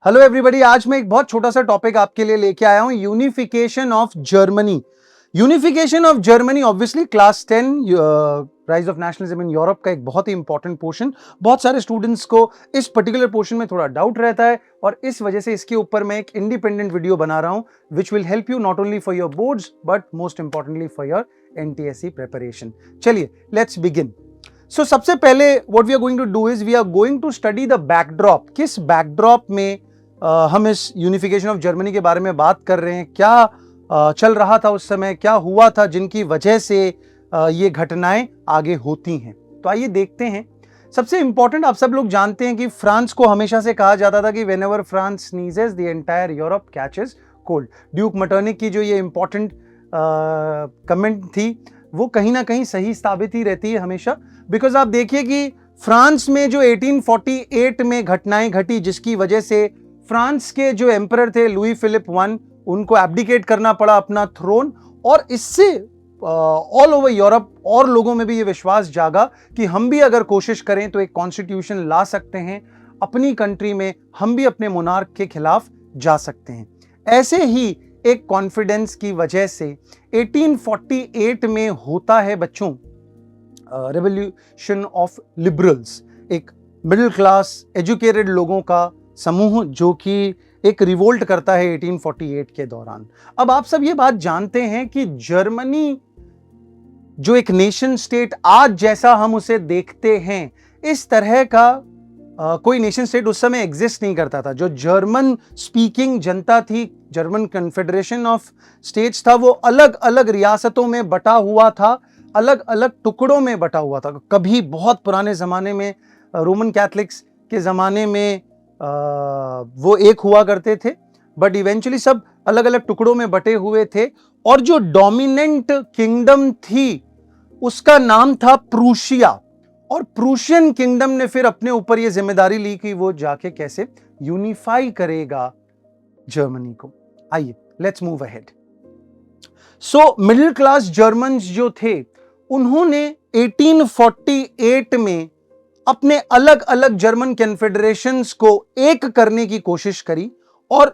Hello everybody, आज मैं एक बहुत छोटा सा टॉपिक आपके लिए लेके आया हूं, unification of Germany. Unification of Germany obviously class 10 rise of nationalism in Europe का एक बहुत ही इंपॉर्टेंट पोर्शन। बहुत सारे स्टूडेंट्स को इस पर्टिकुलर पोर्शन में थोड़ा डाउट रहता है और इस वजह से इसके ऊपर मैं एक इंडिपेंडेंट वीडियो बना रहा हूं which will help you not only for your boards but most importantly for your NTSC preparation. चलिए लेट्स बिगिन। सो सबसे पहले what we are going to do is we are going to study the backdrop. किस backdrop में हम इस unification of Germany के बारे में बात कर रहे हैं, क्या चल रहा था उस समय, क्या हुआ था जिनकी वजह से ये घटनाएं आगे होती हैं। तो आइए देखते हैं। सबसे इंपॉर्टेंट, आप सब लोग जानते हैं कि फ्रांस को हमेशा से कहा जाता था कि whenever France sneezes the entire Europe catches cold. Duke Metternich की जो ये इंपॉर्टेंट कमेंट थी वो कहीं ना कहीं सही साबित ही रहती है हमेशा। बिकॉज आप देखिए कि फ्रांस में जो 1848 में घटनाएं घटी जिसकी वजह से फ्रांस के जो एम्परर थे लुई फिलिप वन, उनको एब्डिकेट करना पड़ा अपना थ्रोन, और इससे ऑल ओवर यूरोप और लोगों में भी ये विश्वास जागा कि हम भी अगर कोशिश करें तो एक कॉन्स्टिट्यूशन ला सकते हैं अपनी कंट्री में, हम भी अपने मोनार्क के खिलाफ जा सकते हैं। ऐसे ही एक कॉन्फिडेंस की वजह से 1848 में होता है बच्चों रेवोल्यूशन ऑफ लिबरल्स, एक मिडिल क्लास एजुकेटेड लोगों का समूह जो कि एक रिवोल्ट करता है 1848 के दौरान। अब आप सब ये बात जानते हैं कि जर्मनी जो एक नेशन स्टेट आज जैसा हम उसे देखते हैं, इस तरह का कोई नेशन स्टेट उस समय एग्जिस्ट नहीं करता था। जो जर्मन स्पीकिंग जनता थी, जर्मन कन्फेडरेशन ऑफ स्टेट्स था, वो अलग अलग रियासतों में बटा हुआ था, अलग अलग टुकड़ों में बटा हुआ था। कभी बहुत पुराने जमाने में रोमन कैथलिक्स के जमाने में वो एक हुआ करते थे, बट इवेंचुअली सब अलग अलग टुकड़ों में बटे हुए थे। और जो डोमिनेंट किंगडम थी उसका नाम था प्रूशिया, और प्रूशियन किंगडम ने फिर अपने ऊपर ये जिम्मेदारी ली कि वो जाके कैसे यूनिफाई करेगा जर्मनी को। आइए let's move ahead. So middle class Germans जो थे उन्होंने 1848 में अपने अलग अलग जर्मन कन्फेडरेशंस को एक करने की कोशिश करी, और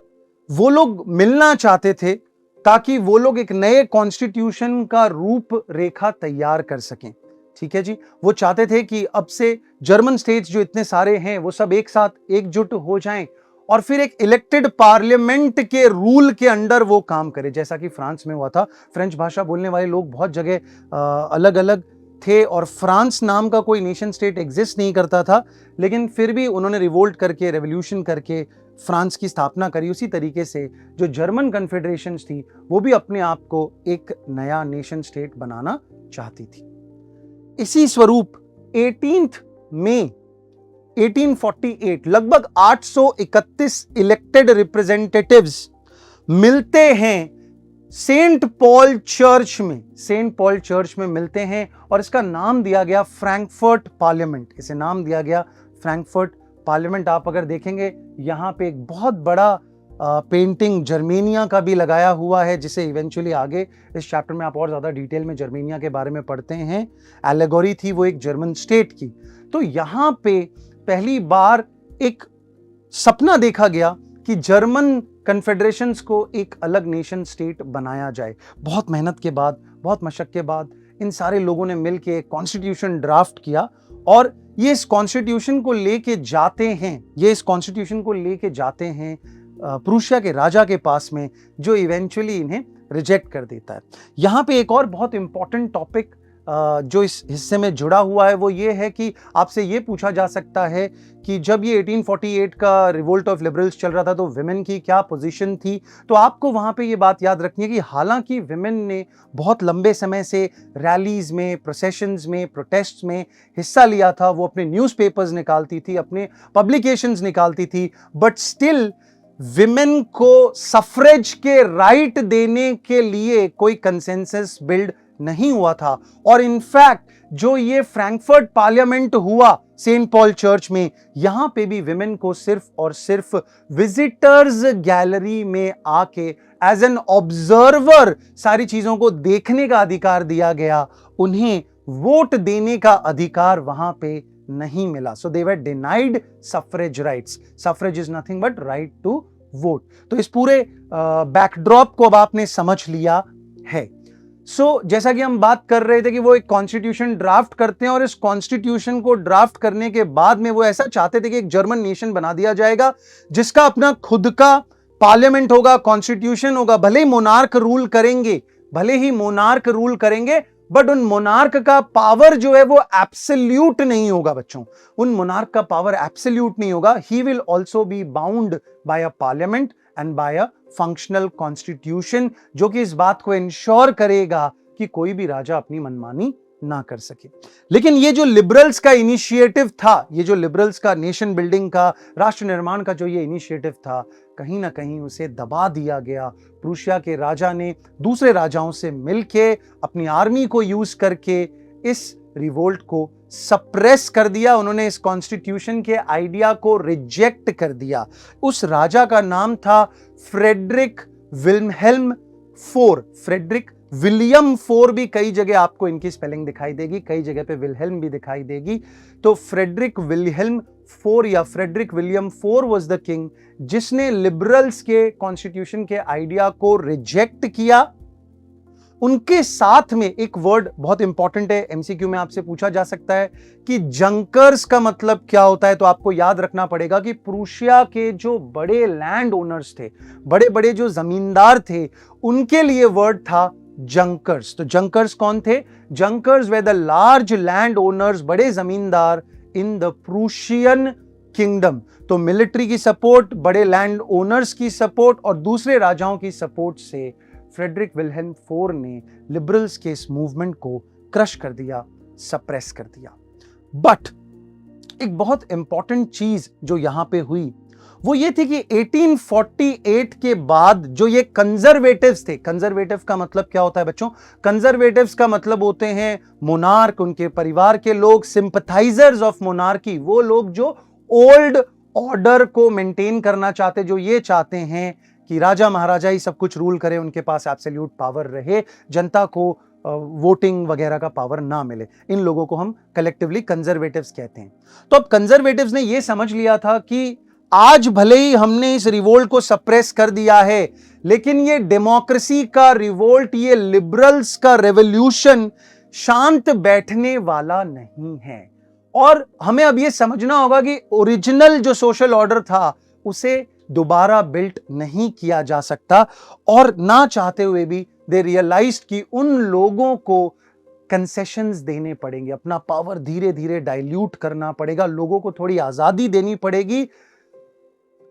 वो लोग मिलना चाहते थे ताकि वो लोग एक नए कॉन्स्टिट्यूशन का रूप रेखा तैयार कर सकें। ठीक है जी, वो चाहते थे कि अब से जर्मन स्टेट्स जो इतने सारे हैं वो सब एक साथ एकजुट हो जाएं और फिर एक इलेक्टेड पार्लियामेंट के रूल के अंडर वो काम करे, जैसा कि फ्रांस में हुआ था। फ्रेंच भाषा बोलने वाले लोग बहुत जगह अलग अलग थे और फ्रांस नाम का कोई नेशन स्टेट एग्जिस्ट नहीं करता था, लेकिन फिर भी उन्होंने रिवोल्ट करके, रेवोल्यूशन करके फ्रांस की स्थापना करी। उसी तरीके से जो जर्मन कन्फेडरेशंस थी वो भी अपने आप को एक नया नेशन स्टेट बनाना चाहती थी। इसी स्वरूप 18 मई 1848 लगभग 831 इलेक्टेड रिप्रेजेंटेटिव्स मिलते हैं सेंट पॉल चर्च में मिलते हैं, और इसका नाम दिया गया फ्रैंकफर्ट पार्लियामेंट। इसे नाम दिया गया फ्रैंकफर्ट पार्लियामेंट। आप अगर देखेंगे यहाँ पे एक बहुत बड़ा पेंटिंग जर्मेनिया का भी लगाया हुआ है, जिसे इवेंचुअली आगे इस चैप्टर में आप और ज्यादा डिटेल में जर्मेनिया के बारे में पढ़ते हैं। एलेगोरी थी वो एक जर्मन स्टेट की। तो यहाँ पे पहली बार एक सपना देखा गया कि जर्मन कन्फेडरेशंस को एक अलग नेशन स्टेट बनाया जाए। बहुत मेहनत के बाद, बहुत मशक्कत के बाद इन सारे लोगों ने मिलकर एक कॉन्स्टिट्यूशन ड्राफ्ट किया, और ये इस कॉन्स्टिट्यूशन को लेके जाते हैं प्रूशिया के राजा के पास में, जो इवेंचुअली इन्हें रिजेक्ट कर देता है। यहाँ पे एक और बहुत इंपॉर्टेंट टॉपिक जो इस हिस्से में जुड़ा हुआ है वो ये है कि आपसे ये पूछा जा सकता है कि जब ये 1848 का रिवोल्ट ऑफ लिबरल्स चल रहा था तो विमेन की क्या पोजीशन थी। तो आपको वहाँ पे ये बात याद रखनी है कि हालांकि विमेन ने बहुत लंबे समय से रैलीज में, प्रोसेशंस में, प्रोटेस्ट्स में हिस्सा लिया था, वो अपने न्यूज़पेपर्स निकालती थी, अपने पब्लिकेशंस निकालती थी, बट स्टिल विमेन को सफरेज के राइट देने के लिए कोई कंसेंसस बिल्ड नहीं हुआ था। और इनफैक्ट जो ये फ्रैंकफर्ट पार्लियामेंट हुआ सेंट पॉल चर्च में, यहां पे भी विमेन को सिर्फ और सिर्फ विजिटर्स गैलरी में आके एज एन ऑब्जर्वर सारी चीजों को देखने का अधिकार दिया गया। उन्हें वोट देने का अधिकार वहां पे नहीं मिला। So they were denied suffrage rights. Suffrage is nothing but right to vote. तो इस पूरे बैकड्रॉप को अब आपने समझ लिया है। जैसा कि हम बात कर रहे थे कि वो एक कॉन्स्टिट्यूशन ड्राफ्ट करते हैं और इस कॉन्स्टिट्यूशन को ड्राफ्ट करने के बाद में वो ऐसा चाहते थे कि एक जर्मन नेशन बना दिया जाएगा जिसका अपना खुद का पार्लियामेंट होगा, कॉन्स्टिट्यूशन होगा। भले ही मोनार्क रूल करेंगे, बट उन मोनार्क का पावर जो है वो एब्सोल्यूट नहीं होगा बच्चों। उन मोनार्क का पावर एब्सोल्यूट नहीं होगा। He will also be bound by a parliament and by a functional constitution, जो कि इस बात को इंश्योर करेगा कि कोई भी राजा अपनी मनमानी ना कर सके। लेकिन ये जो लिबरल्स का इनिशिएटिव था, ये जो लिबरल्स का नेशन बिल्डिंग का, राष्ट्र निर्माण का जो ये इनिशिएटिव था, कहीं ना कहीं उसे दबा दिया गया। प्रूशिया के राजा ने दूसरे राजाओं से मिलके अपनी आर्मी को यूज करके इस रिवोल्ट को सप्रेस कर दिया। उन्होंने इस कॉन्स्टिट्यूशन के आइडिया को रिजेक्ट कर दिया। उस राजा का नाम था Frederick Wilhelm four. Frederick William four भी कई जगह आपको इनकी स्पेलिंग दिखाई देगी, कई जगह पे विल्हेल्म भी दिखाई देगी। तो फ्रेडरिक विल्हेल्म फोर या Frederick William four was the king जिसने लिबरल्स के कॉन्स्टिट्यूशन के आइडिया को रिजेक्ट किया। उनके साथ में एक वर्ड बहुत इंपॉर्टेंट है, एमसीक्यू में आपसे पूछा जा सकता है कि जंकर्स का मतलब क्या होता है। तो आपको याद रखना पड़ेगा कि प्रूशिया के जो बड़े लैंड ओनर्स थे, बड़े बड़े जो जमींदार थे, उनके लिए वर्ड था जंकर्स। तो जंकर्स कौन थे? Junkers way the large land owners, बड़े जमींदार इन द प्रूशियन किंगडम। तो मिलिट्री की सपोर्ट, बड़े लैंड ओनर्स की सपोर्ट और दूसरे राजाओं की सपोर्ट से फ्रेडरिक विल्हेल्म फोर ने लिबरल्स के इस मूवमेंट को क्रश कर दिया, सप्रेस कर दिया। बट एक बहुत इंपॉर्टेंट चीज जो यहां पे हुई वो ये थी कि 1848 के बाद जो ये कंजर्वेटिव्स थे, कंजर्वेटिव का मतलब क्या होता है बच्चों? कंजर्वेटिव्स का मतलब होते हैं मोनार्क, उनके परिवार के लोग, सिंपथाइजर्स ऑफ मोनार्की, वो लोग जो ओल्ड ऑर्डर को मेंटेन करना चाहते, जो ये चाहते हैं कि राजा महाराजा ही सब कुछ रूल करे, उनके पास एब्सोल्यूट पावर रहे, जनता को वोटिंग वगैरह का पावर ना मिले। इन लोगों को हम कलेक्टिवली कंजर्वेटिव्स कहते हैं। तो अब कंजर्वेटिव्स ने यह समझ लिया था कि आज भले ही हमने इस रिवोल्ट को सप्रेस कर दिया है, लेकिन ये डेमोक्रेसी का रिवोल्ट, ये लिबरल्स का रेवोल्यूशन शांत बैठने वाला नहीं है। और हमें अब ये समझना होगा कि ओरिजिनल जो सोशल ऑर्डर था उसे दोबारा बिल्ट नहीं किया जा सकता। और ना चाहते हुए भी दे रियलाइज्ड कि उन लोगों को कंसेशंस देने पड़ेंगे, अपना पावर धीरे धीरे डाइल्यूट करना पड़ेगा, लोगों को थोड़ी आजादी देनी पड़ेगी।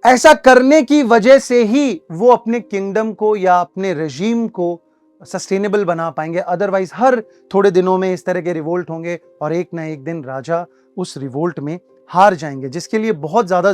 ऐसा करने की वजह से ही वो अपने किंगडम को या अपने रेजीम को सस्टेनेबल बना पाएंगे। अदरवाइज हर थोड़े दिनों में इस तरह के रिवोल्ट होंगे और एक ना एक दिन राजा उस रिवोल्ट में हार जाएंगे, जिसके लिए बहुत ज्यादा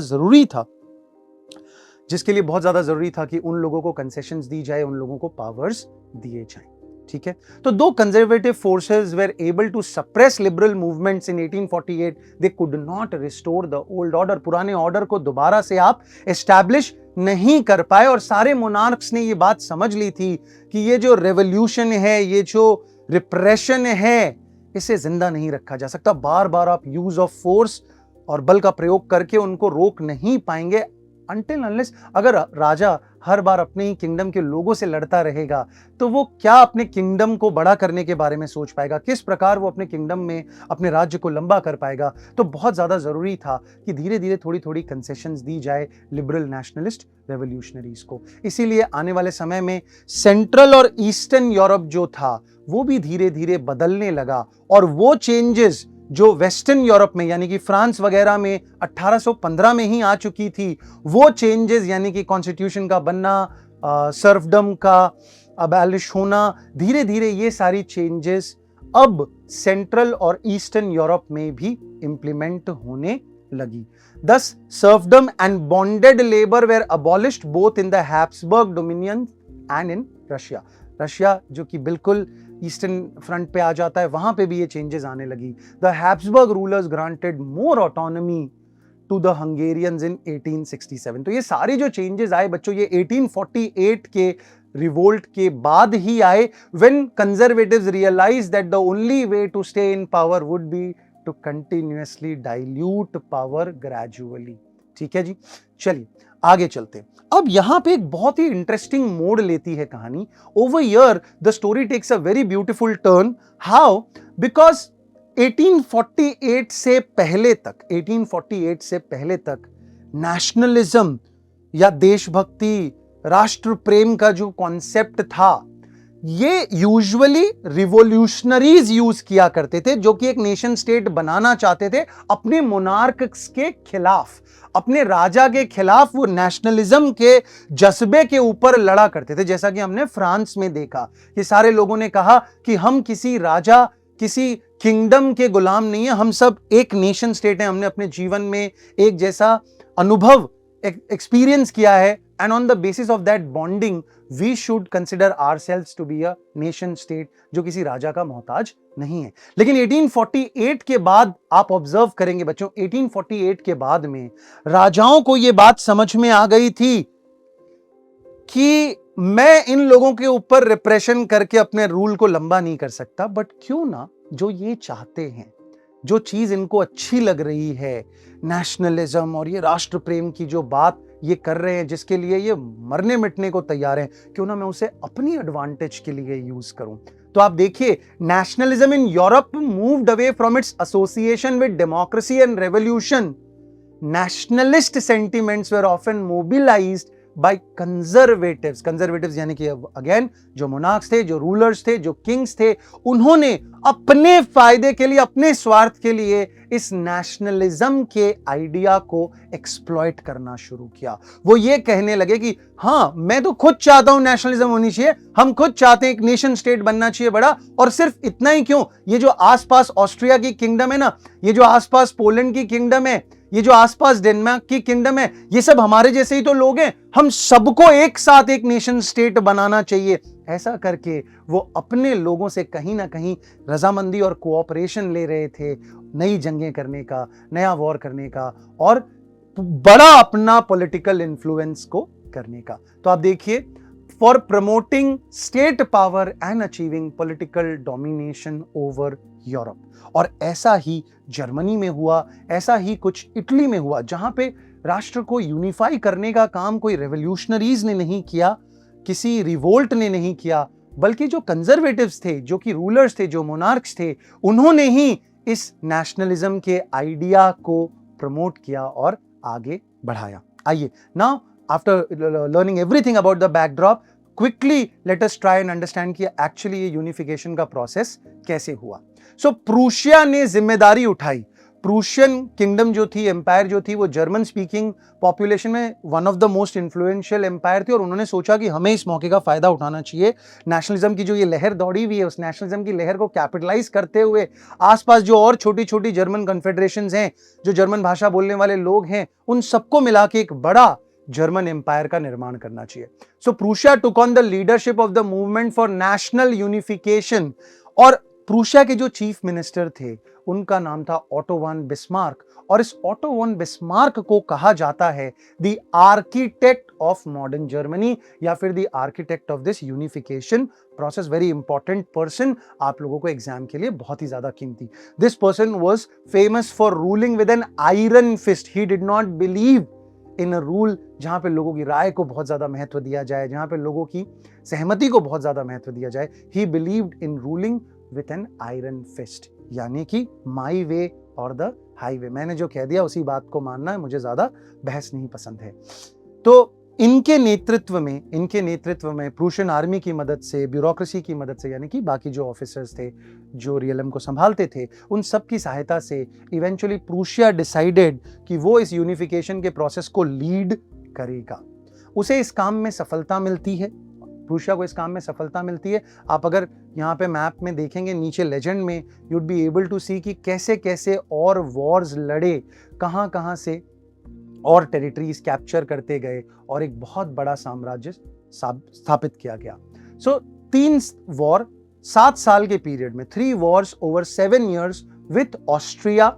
जरूरी था कि उन लोगों को कंसेशंस दी जाए, उन लोगों को पावर्स दिए जाएं। ठीक है, तो दो conservative forces were able to suppress liberal movements in 1848, they could not restore the old order. पुराने ऑर्डर को दोबारा से आप एस्टैब्लिश नहीं कर पाए। और सारे मोनार्क्स ने ये बात समझ ली थी कि ये जो रेवोल्यूशन है, ये जो रिप्रेशन है, इसे जिंदा नहीं रखा जा सकता। बार बार आप यूज ऑफ फोर्स और बल का प्रयोग करके उनको रोक नहीं पाएंगे until unless अगर राजा हर बार अपने ही किंगडम के लोगों से लड़ता रहेगा तो वो क्या अपने किंगडम को बड़ा करने के बारे में सोच पाएगा, किस प्रकार वो अपने किंगडम में अपने राज्य को लंबा कर पाएगा। तो बहुत ज्यादा जरूरी था कि धीरे धीरे थोड़ी थोड़ी कंसेशंस दी जाए लिबरल नेशनलिस्ट रेवोल्यूशनरीज को। इसीलिए आने वाले समय में सेंट्रल और ईस्टर्न यूरोप जो था वो भी धीरे धीरे बदलने लगा। और वो चेंजेस जो वेस्टर्न यूरोप में यानी कि फ्रांस वगैरह में 1815 में ही आ चुकी थी, वो चेंजेस यानी कि कॉन्स्टिट्यूशन का बनना, सर्फडम का अबॉलिश होना, धीरे धीरे ये सारी चेंजेस अब सेंट्रल और ईस्टर्न यूरोप में भी इंप्लीमेंट होने लगी। Thus, serfdom and bonded labor were abolished both in the Habsburg dominion and in Russia. Russia जो कि बिल्कुल ईस्टर्न फ्रंट पे आ जाता है, वहां पे भी ये चेंजेस आने लगी। The Habsburg rulers granted more autonomy to the Hungarians in 1867। तो ये सारे जो चेंजेस आए बच्चों, ये 1848 के रिवोल्ट के बाद ही आए, when conservatives realize that the only way to stay in power would be to continuously dilute power gradually. ठीक है जी, चलिए आगे चलते। अब यहां पे एक बहुत ही इंटरेस्टिंग मोड़ लेती है कहानी। Over here the story takes a very beautiful turn. How? Because 1848 से पहले तक नेशनलिज्म या देशभक्ति, राष्ट्र प्रेम का जो कॉन्सेप्ट था, ये यूजुअली रिवोल्यूशनरीज यूज किया करते थे, जो कि एक नेशन स्टेट बनाना चाहते थे अपने मोनार्क्स के खिलाफ, अपने राजा के खिलाफ। वो नेशनलिज्म के जज्बे के ऊपर लड़ा करते थे। जैसा कि हमने फ्रांस में देखा कि सारे लोगों ने कहा कि हम किसी राजा, किसी किंगडम के गुलाम नहीं है, हम सब एक नेशन स्टेट है। हमने अपने जीवन में एक जैसा अनुभव एक्सपीरियंस किया है, and on the basis of that bonding we should consider ourselves to be a nation state, जो किसी राजा का मोहताज नहीं है। लेकिन 1848 के बाद आप ऑब्जर्व करेंगे बच्चों, 1848 के बाद में राजाओं को यह बात समझ में आ गई थी कि मैं इन लोगों के ऊपर रिप्रेशन करके अपने रूल को लंबा नहीं कर सकता, बट क्यों ना जो ये चाहते हैं, जो चीज इनको अच्छी लग रही है, नेशनलिज्म और ये राष्ट्र प्रेम की जो बात ये कर रहे हैं, जिसके लिए ये मरने मिटने को तैयार हैं, क्यों ना मैं उसे अपनी एडवांटेज के लिए यूज करूं। तो आप देखिए, nationalism in Europe moved away from its association with democracy and revolution. Nationalist sentiments were often mobilized by conservatives यानी कि अगेन जो मोनार्क्स थे, जो रूलर्स थे, जो किंग्स थे, उन्होंने अपने फायदे के लिए, अपने स्वार्थ के लिए इस नेशनलिज्म के आइडिया को एक्सप्लॉइट करना शुरू किया। वो ये कहने लगे कि हाँ, मैं तो खुद चाहता हूं नेशनलिज्म होनी चाहिए, हम खुद चाहते हैं एक नेशन स्टेट बनना चाहिए बड़ा, और सिर्फ इतना ही क्यों, ये जो आसपास ऑस्ट्रिया की किंगडम है ना, ये जो आसपास पोलैंड की किंगडम है, ये जो आसपास डेनमार्क की किंगडम है, ये सब हमारे जैसे ही तो लोग हैं, हम सबको एक साथ एक नेशन स्टेट बनाना चाहिए। ऐसा करके वो अपने लोगों से कहीं ना कहीं रजामंदी और कोऑपरेशन ले रहे थे, नई जंगें करने का, नया वॉर करने का, और बड़ा अपना पॉलिटिकल इन्फ्लुएंस को करने का। तो आप देखिए, for promoting state power and achieving political domination over Europe. और ऐसा ही जर्मनी में हुआ, ऐसा ही कुछ इटली में हुआ, जहां पे राष्ट्र को यूनिफाई करने का काम कोई रेवोल्यूशनरीज ने नहीं किया, किसी रिवोल्ट ने नहीं किया, बल्कि जो कंजर्वेटिव्स थे, जो कि रूलर्स थे, जो मोनार्क्स थे, उन्होंने ही इस नेशनलिज्म के आइडिया को प्रमोट किया और आगे बढ़ाया। आइए, now after learning everything about the backdrop, quickly let us try and understand कि एक्चुअली ये यूनिफिकेशन का प्रोसेस कैसे हुआ। सो प्रूशिया ने जिम्मेदारी उठाई। प्रूशियन किंगडम जो थी, एम्पायर जो थी, वो जर्मन स्पीकिंग पॉपुलेशन में one of the most influential empire थी, और उन्होंने सोचा कि हमें इस मौके का फायदा उठाना चाहिए। नेशनलिज्म की जो ये लहर दौड़ी हुई है, उस नेशनलिज्म की लहर को कैपिटलाइज करते हुए आसपास जो और छोटी छोटी जर्मन कन्फेडरेशंस हैं, जो जर्मन भाषा बोलने वाले लोग हैं, उन सबको मिला के एक बड़ा जर्मन एम्पायर का निर्माण करना चाहिए। So Prussia took on the leadership of the movement for national unification. और प्रूशिया के जो चीफ मिनिस्टर थे, उनका नाम था ऑटो वन बिस्मार्क, और इस ऑटो वन बिस्मार्क को कहा जाता है the architect of modern Germany, या फिर the architect of this unification process. Very important person, आप लोगों को एग्जाम के लिए बहुत ही ज्यादा कीमती। This person was famous for ruling with an iron fist. He did not believe in a rule जहां पे लोगों की राय को बहुत ज्यादा महत्व दिया जाए, जहां पे लोगों की सहमति को बहुत ज्यादा महत्व दिया जाए। He believed in ruling with an iron fist, यानी कि माई वे और द हाईवे। मैंने जो कह दिया उसी बात को मानना है, मुझे ज्यादा बहस नहीं पसंद है। तो इनके नेतृत्व में प्रूशियन आर्मी की मदद से, ब्यूरोक्रेसी की मदद से, यानी कि बाकी जो ऑफिसर्स थे जो रियलम को संभालते थे, उन सब की सहायता से इवेंचुअली प्रूशिया डिसाइडेड कि वो इस यूनिफिकेशन के प्रोसेस को लीड करेगा। उसे इस काम में सफलता मिलती है, प्रूशिया को इस काम में सफलता मिलती है। आप अगर यहाँ पे मैप में देखेंगे नीचे लेजेंड में, यूड बी एबल टू सी कि कैसे कैसे और वॉर्स लड़े, कहाँ कहाँ से और टेरिटरीज कैप्चर करते गए, और एक बहुत बड़ा साम्राज्य स्थापित किया गया। सो 3 वॉर 7 साल के पीरियड में, 3 Wars over 7 years with Austria,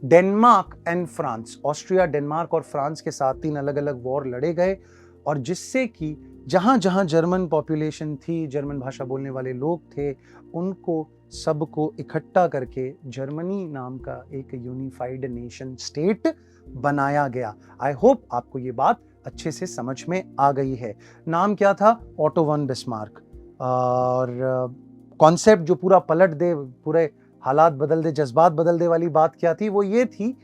Denmark and France. Austria, Denmark और फ्रांस के साथ 3 अलग अलग वॉर लड़े गए, और जिससे कि जहाँ जहाँ जर्मन पॉपुलेशन थी, जर्मन भाषा बोलने वाले लोग थे, उनको सबको इकट्ठा करके जर्मनी नाम का एक यूनिफाइड नेशन स्टेट बनाया गया। आई होप आपको ये बात अच्छे से समझ में आ गई है। नाम क्या था? Auto von Bismarck. और कॉन्सेप्ट जो पूरा पलट दे, पूरे हालात बदल दे, जज्बात बदल दे वाली बात क्या थी? वो ये थी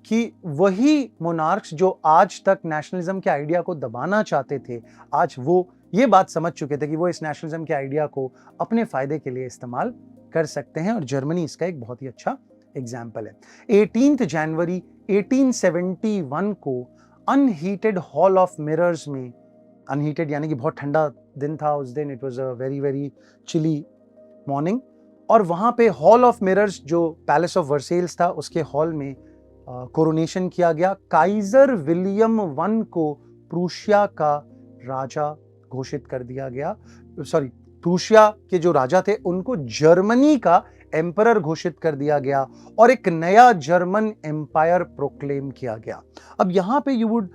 कि वही मोनार्क्स जो आज तक नेशनलिज्म के आइडिया को दबाना चाहते थे, आज वो ये बात समझ चुके थे कि वो इस नेशनलिज्म के आइडिया को अपने फायदे के लिए इस्तेमाल कर सकते हैं, और जर्मनी इसका एक बहुत ही अच्छा एग्जाम्पल है। 18 जनवरी 1871 को अनहीटेड हॉल ऑफ मिरर्स में, अनहीटेड यानी कि बहुत ठंडा दिन था उस दिन, it was a very very chilly morning, और वहां पे हॉल ऑफ मिरर्स जो पैलेस ऑफ वर्सेल्स था उसके हॉल में कोरोनेशन किया गया। काइजर विलियम वन को प्रूशिया का राजा घोषित कर दिया गया। सॉरी, प्रूशिया के जो राजा थे उनको जर्मनी का एम्परर घोषित कर दिया गया और एक नया जर्मन एम्पायर प्रोक्लेम किया गया। अब यहां पे you would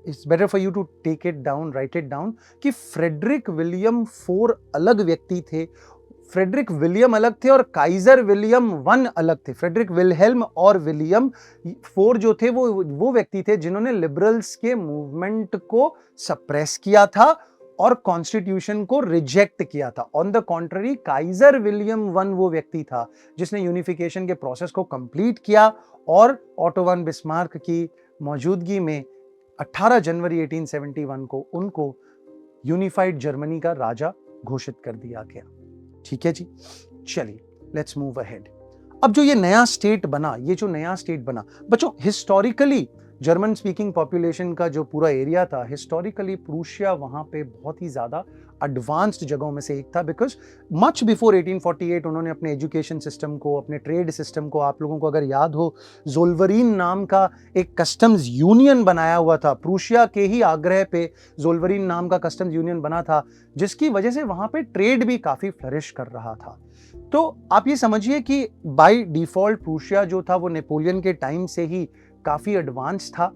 it's better for you to take it down, write it down, कि फ्रेडरिक विलियम 4 अलग व्यक्ति थे। फ्रेडरिक विलियम अलग थे और काइजर विलियम 1 अलग थे। फ्रेडरिक विलहेल्म और विलियम 4 जो थे वो व्यक्ति थे जिन्होंने लिबरल्स के मूवमेंट को सप्रेस किया था और कॉन्स्टिट्यूशन को रिजेक्ट किया था। On the contrary, Kaizer William 1 वो व्यक्ति था जिसने यूनिफिकेशन के प्रोसेस को कंप्लीट किया और ओटो वन बिस्मार्क की मौजूदगी में 18 जनवरी 1871 को उनको यूनिफाइड जर्मनी का राजा घोषित कर दिया गया। ठीक है जी, चलिए लेट्स मूव अहेड। अब जो ये नया स्टेट बना, बच्चों हिस्टोरिकली जर्मन स्पीकिंग पॉपुलेशन का जो पूरा एरिया था, हिस्टोरिकली प्रूशिया वहां पे बहुत ही ज्यादा एडवांस्ड जगहों में से एक था, बिकॉज मच बिफोर 1848 उन्होंने अपने एजुकेशन सिस्टम को, अपने ट्रेड सिस्टम को, आप लोगों को अगर याद हो, जोल्वरीन नाम का एक कस्टम्स यूनियन बनाया हुआ था। प्रूशिया के ही आग्रह पे जोल्वरीन नाम का कस्टम्स यूनियन बना था, जिसकी वजह से वहां पे ट्रेड भी काफी फ्लरिश कर रहा था। तो आप ये समझिए कि बाय डिफॉल्ट प्रूशिया जो था वो नेपोलियन के टाइम से ही काफी एडवांस था,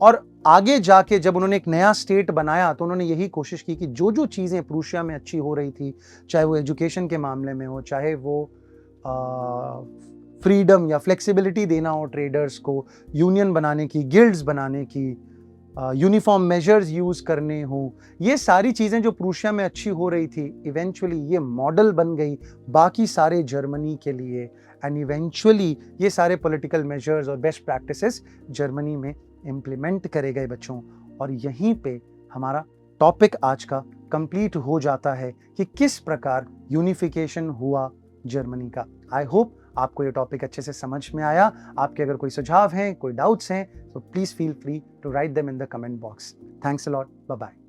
और आगे जाके जब उन्होंने एक नया स्टेट बनाया तो उन्होंने यही कोशिश की कि जो जो चीजें प्रूशिया में अच्छी हो रही थी, चाहे वो एजुकेशन के मामले में हो, चाहे वो फ्रीडम या फ्लेक्सिबिलिटी देना हो ट्रेडर्स को, यूनियन बनाने की, गिल्ड्स बनाने की, यूनिफॉर्म मेजर्स यूज करने हो, ये सारी चीजें जो प्रूशिया में अच्छी हो रही थी, इवेंचुअली ये मॉडल बन गई बाकी सारे जर्मनी के लिए, एंड इवेंचुअली ये सारे पॉलिटिकल मेजर्स और बेस्ट प्रैक्टिसेस जर्मनी में इम्प्लीमेंट करे गए बच्चों। और यहीं पे हमारा टॉपिक आज का कंप्लीट हो जाता है कि किस प्रकार यूनिफिकेशन हुआ जर्मनी का। आई होप आपको ये टॉपिक अच्छे से समझ में आया। आपके अगर कोई सुझाव हैं, कोई डाउट्स हैं, तो please feel free to write them in the comment box. Thanks a lot, bye bye.